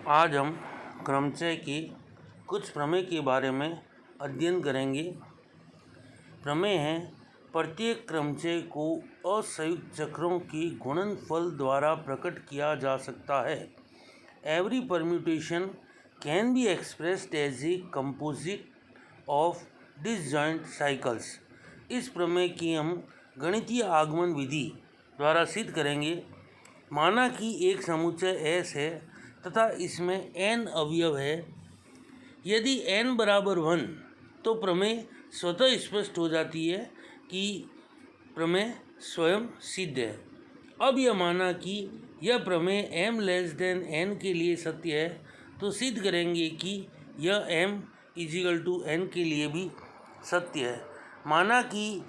आज हम क्रमचय के कुछ प्रमेय के बारे में अध्ययन करेंगे। प्रमेय है प्रत्येक क्रमचय को असंयुक्त चक्रों के गुणनफल द्वारा प्रकट किया जा सकता है। Every permutation can be expressed as a composite of disjoint cycles. इस प्रमेय की हम गणितीय आगमन विधि द्वारा सिद्ध करेंगे। माना कि एक समुच्चय S है तथा इसमें n अवयव है। यदि n बराबर 1 तो प्रमेय स्वतः स्पष्ट हो जाती है कि प्रमेय स्वयं सिद्ध है। अब यह माना कि यह प्रमेय m n के लिए सत्य है तो सिद्ध करेंगे कि यह m n के लिए भी सत्य है। माना कि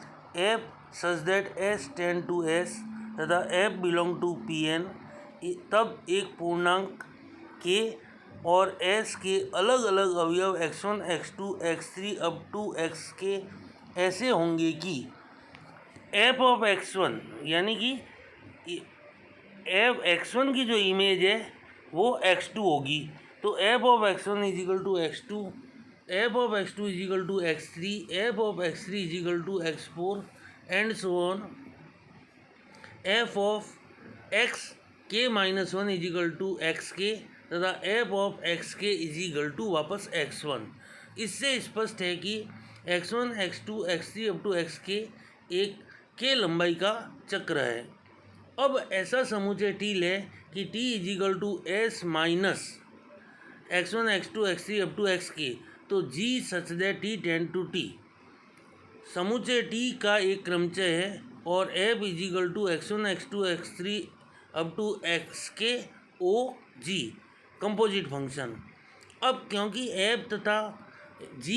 f such that s tend to s तथा f belong to Pn, तब एक पूर्णांक k और s के अलग अलग अवयव x1, x2, x3 up to xk ऐसे होंगे कि f of x1 यानी कि f x1 की जो इमेज है वो x2 होगी, तो f of x1 is equal to x2, f of x2 is equal to x3, f of x3 is equal to x4 and so on. f of xk minus 1 is equal to xk तथा f of xk is equal to वापस x1। इससे स्पष्ट है कि x1, x2, x3 up to xk एक k लंबाई का चक्र है। अब ऐसा समुच्चय T लें कि T is equal to s minus x1, x2, x3 up to xk, तो G such that T tend to T समुच्चय T का एक क्रमचय है और f is equal to x1, x2, x3 up to xk O G composite function. अब क्योंकि f तथा g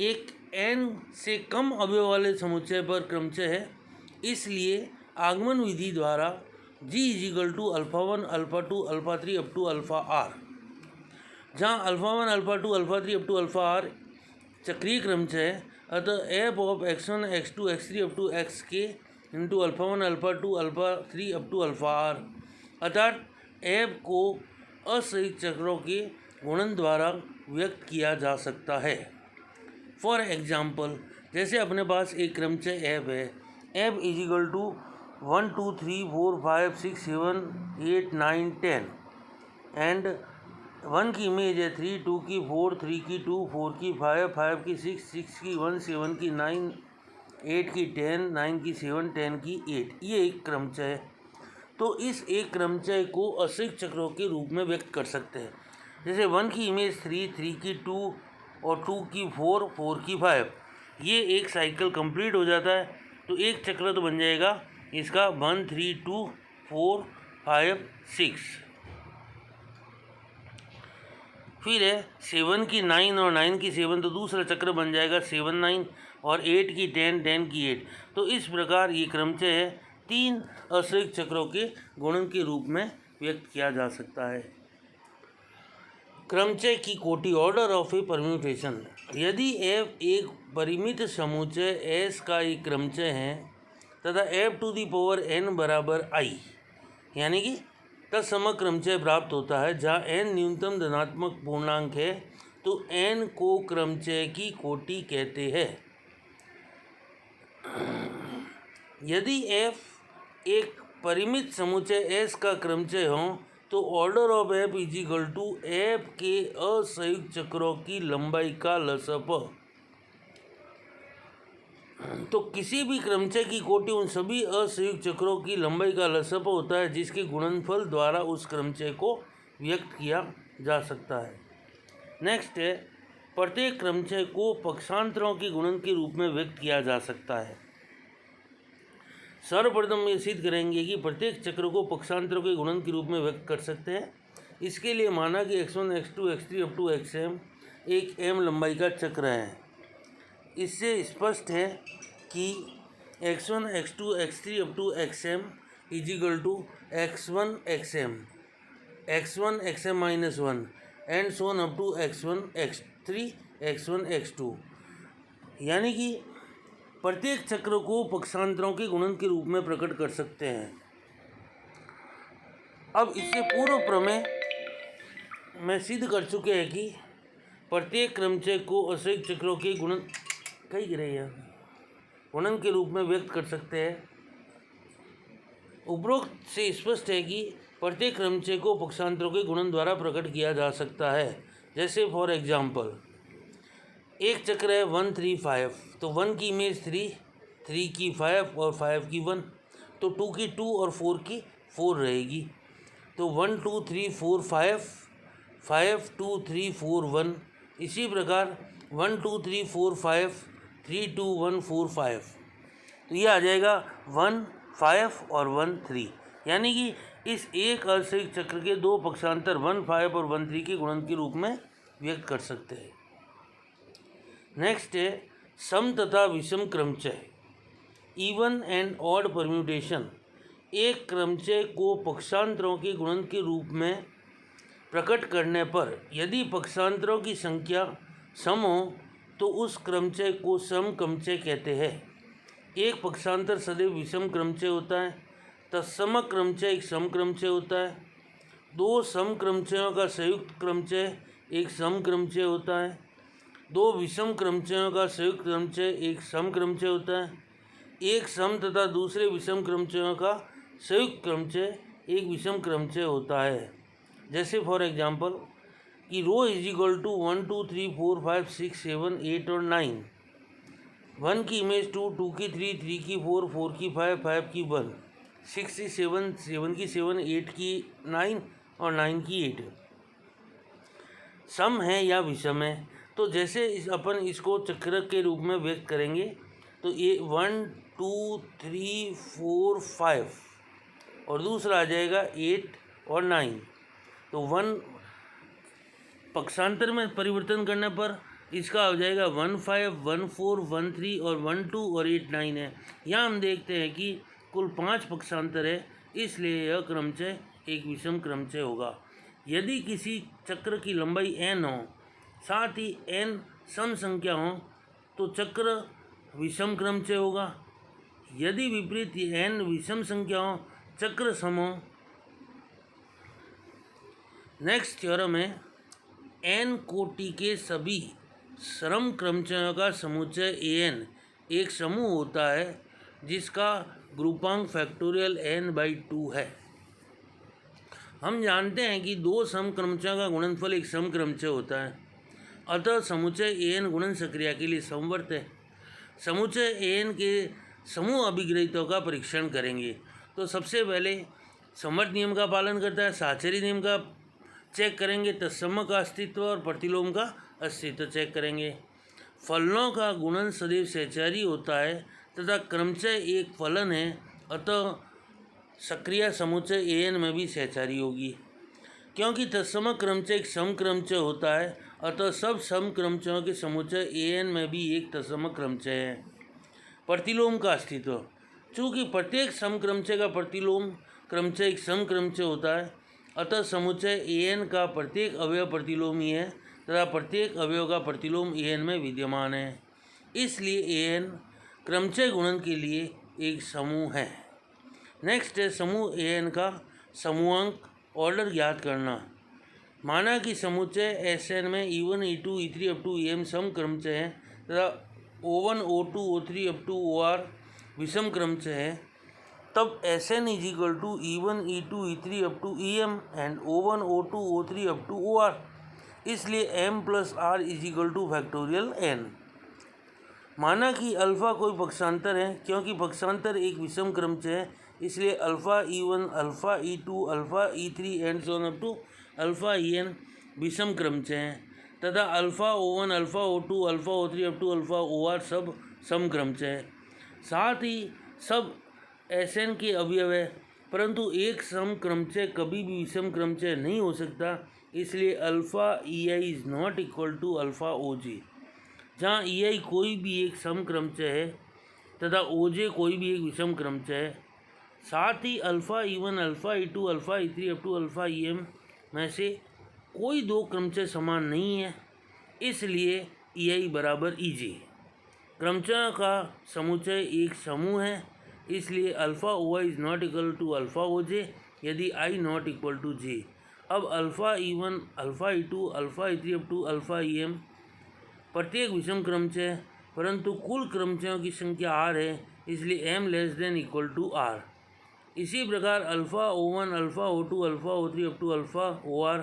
एक n से कम अवयव वाले समुच्चय पर क्रमचय है, इसलिए आगमन विधि द्वारा g is equal to α1, α2, α3 up to αr, जहाँ α1, α2, α3 up to αr चक्रीय क्रमचय है, अतः f of x1, x2, x3 up to xk into α1, α2, α3 up to αr अर्थात f को असंयुक्त चक्रों के गुणन द्वारा व्यक्त किया जा सकता है। फॉर एग्जाम्पल, जैसे अपने पास एक क्रमचय f है, f is equal to 1 2 3 4 5 6 7 8 9 10 and 1 की इमेज है 3, 2 की 4, 3 की 2, 4 की 5, 5 की 6, 6 की 1, 7 की 9, 8 की 10, 9 की 7, 10 की 8। ये एक क्रमचय है। तो इस एक क्रमचय को असंयुक्त चक्रों के रूप में व्यक्त कर सकते हैं। जैसे 1 की इमेज 3, 3 की 2 और 2 की 4, 4 की 5। ये एक साइकिल कंप्लीट हो जाता है तो एक चक्र तो बन जाएगा इसका 1 3 2 4 5 6। फिर है 7 की 9 और 9 की 7, तो दूसरा चक्र बन जाएगा 7 9 और 8 की 10 10 की 8। तो इस प्रकार ये क्रमचय है 3 असंयुक्त चक्रों के गुणन के रूप में व्यक्त किया जा सकता है। क्रमचय की कोटि ऑर्डर ऑफ ए परम्यूटेशन। यदि f एक परिमित समुच्चय S का एक क्रमचय है तथा f to the power n बराबर i यानी कि तत्समक क्रमचय प्राप्त होता है जहाँ n न्यूनतम धनात्मक पूर्णांक है, तो n को क्रमचय की कोटि कहते हैं। यदि f एक परिमित समुच्चय S का क्रमचय हो तो order of f is equal to f के असंयुक्त चक्रों की लंबाई का लसप। तो किसी भी क्रमचय की कोटि उन सभी असंयुक्त चक्रों की लंबाई का लसप होता है जिसके गुणनफल द्वारा उस क्रमचय को व्यक्त किया जा सकता है। नेक्स्ट है प्रत्येक क्रमचय को पक्षांतरों के गुणन के रूप में व्यक्त किया जा सकता है। सर्वप्रथम ये सिद्ध करेंगे कि प्रत्येक चक्र को पक्षांतरों के गुणन के रूप में व्यक्त कर सकते हैं। इसके लिए माना कि x1, x2, x3 up to xm एक m लंबाई का चक्र है। इससे स्पष्ट है कि x1, x2, x3 up to xm is equal to x1 xm, x1 xm minus 1 and so on up to x1 x3 x1 x2, यानी कि प्रत्येक चक्र को पक्षांतरों के गुणन के रूप में प्रकट कर सकते हैं। अब इससे पूर्व प्रमेय में सिद्ध कर चुके हैं कि प्रत्येक क्रमचय को असंयुक्त चक्रों के गुणन के रूप में व्यक्त कर सकते हैं। उपरोक्त से स्पष्ट है कि प्रत्येक क्रमचय को पक्षांतरों के गुणन द्वारा प्रकट किया जा सकता है। जैसे फॉर एग्जाम्पल, एक चक्र है 1 3 5, तो 1 की इमेज 3, 3 की 5 और 5 की 1, तो 2 की 2 और 4 की 4 रहेगी। तो 1 2 3 4 5, 5 2 3 4 1। इसी प्रकार 1 2 3 4 5, 3 2 1 4 5। तो ये आ जाएगा 1 5 और 1 3, यानी कि इस एक असंयुक्त चक्र के दो पक्षांतर 1 5 और 1 3 के गुणन के रूप में व्यक्त कर सकते हैं। नेक्स्ट है सम तथा विषम क्रमचय, इवन एंड ऑड परम्यूटेशन। एक क्रमचय को पक्षांतरों के गुणन के रूप में प्रकट करने पर यदि पक्षांतरों की संख्या सम हो तो उस क्रमचय को सम क्रमचय कहते हैं। एक पक्षांतर सदैव विषम क्रमचय होता है। तत्सम क्रमचय एक सम क्रमचय होता है। दो सम क्रमचयों का संयुक्त क्रमचय एक सम क्रमचय होता है। दो विषम क्रमचयों का संयुक्त क्रमचय एक सम क्रमचय होता है। एक सम तथा दूसरे विषम क्रमचयों का संयुक्त क्रमचय एक विषम क्रमचय होता है। जैसे फॉर एग्जांपल कि रो इज इक्वल टू 1 2 3 4 5 6 7 8 और 9। 1 की इमेज 2, 2 की 3, 3 की 4, 4 की 5, 5 की 1, 6 की 7, 7 की 7, 8 की 9 और 9 की 8। सम है या विषम है, तो जैसे अपन इसको चक्र के रूप में व्यक्त करेंगे तो ये 1 2 3 4 5 और दूसरा आ जाएगा 8 और 9। तो 1 पक्षांतर में परिवर्तन करने पर इसका हो जाएगा 1 5 1 4 1 3 और 1 2 और 8 9 है। यहाँ हम देखते हैं कि कुल 5 पक्षांतर है, इसलिए यह क्रमचय एक विषम क्रमचय होगा। यदि किसी चक्र की लंबाई n हो, साथ ही n सम संख्या हो, तो चक्र विषम क्रमचय होगा। यदि विपरीत n विषम संख्या हो, चक्र सम हो। नेक्स्ट थ्योरम है n कोटि के सभी सम क्रमचयों का समुच्चय an एक समूह होता है जिसका ग्रुपांक फैक्टोरियल n/2 है। हम जानते हैं कि दो सम क्रमचयों का गुणनफल एक सम क्रमचय होता है, अतः समुच्चय an गुणन सक्रिया के लिए समवर्त है। समुच्चय an के समूह अभिग्रहितों का परीक्षण करेंगे। तो सबसे पहले समवर्त नियम का पालन करता है, साहचर्य नियम का चेक करेंगे, तत्सम का अस्तित्व और प्रतिलोम का अस्तित्व चेक करेंगे। फलनों का गुणन सदैव सहचारी होता है तथा क्रमचय एक फलन है, अतः सक्रिय समुच्चय an में भी सहचारी होगी। क्योंकि तत्सम क्रमचय एक सम क्रमचय होता है, अतः सब सम क्रमचयों के समुच्चय an में भी एक तत्सम क्रमचय है। प्रतिलोम का अस्तित्व, चूँकि प्रत्येक सम क्रमचय का प्रतिलोम क्रमचय एक सम क्रमचय होता है, अतः समुच्चय an का प्रत्येक अवयव प्रतिलोमी है तथा प्रत्येक अवयव का प्रतिलोम an में विद्यमान है, इसलिए an क्रमचय गुणन के लिए एक समूह है। नेक्स्ट है समूह an का समूहांक ऑर्डर ज्ञात करना। माना कि समुच्चय Sn में e1 e2 e3 up to em सम क्रमचय है तथा O1 O2 O3 up to OR विषम क्रमचय है, तब Sn is equal to E1 E2 E3 up to Em and O1 O2 O3 up to OR। इसलिए m plus r is equal to factorial n। माना कि alpha कोई पक्षांतर है, क्योंकि पक्षांतर एक विषम क्रमचय है, इसलिए alpha E1 alpha E2 alpha E3 and so on up to alpha En विषम क्रमचय हैं तथा alpha O1 alpha O2 alpha O3 up to alpha OR सब सम क्रमचय है। साथ ही सब Sn के अवयव है, परंतु एक सम क्रमचय कभी भी विषम क्रमचय नहीं हो सकता, इसलिए alpha EI is not equal to alpha OJ। जहाँ EI कोई भी एक सम क्रमचय है तथा OJ कोई भी एक विषम क्रमचय है। साथ ही alpha E1 alpha E2 alpha E3 up to alpha EM में से कोई दो क्रमचय समान नहीं है, इसलिए EI बराबर EJ। क्रमचयों का समुच्चय एक समूह है, इसलिए alpha OI is not equal to alpha OJ यदि I not equal to J। अब alpha E1, alpha E2, alpha E3 up to alpha EM प्रत्येक विषम क्रमचय है, परंतु कुल क्रमचयों की संख्या r है, इसलिए m less than equal to r। इसी प्रकार alpha O1, alpha O2, alpha O3 up to alpha OR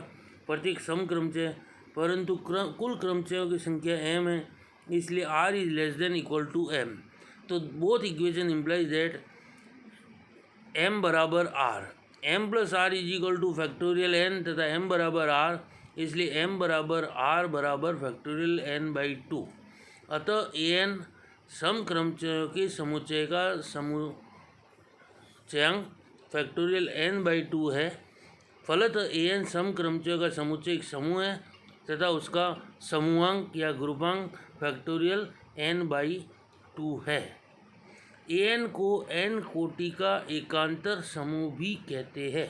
प्रत्येक सम क्रमचय है, परंतु कुल क्रमचयों की संख्या m है, इसलिए r is less than equal to m। तो both equation implies that m बराबर r, m plus r is equal to factorial n तथा m बराबर r, इसलिए m बराबर r बराबर फैक्टोरियल n बाई 2। अतः an सम क्रमचयों के समुच्चय का समुच्चयांक फैक्टोरियल n बाई 2 है। फलतः an सम क्रमचयों का समुच्चय एक समूह है तथा उसका समूहांक या ग्रुपांक फैक्टोरियल n बाई 2 है। an को n कोटि का एकांतर समूह भी कहते हैं।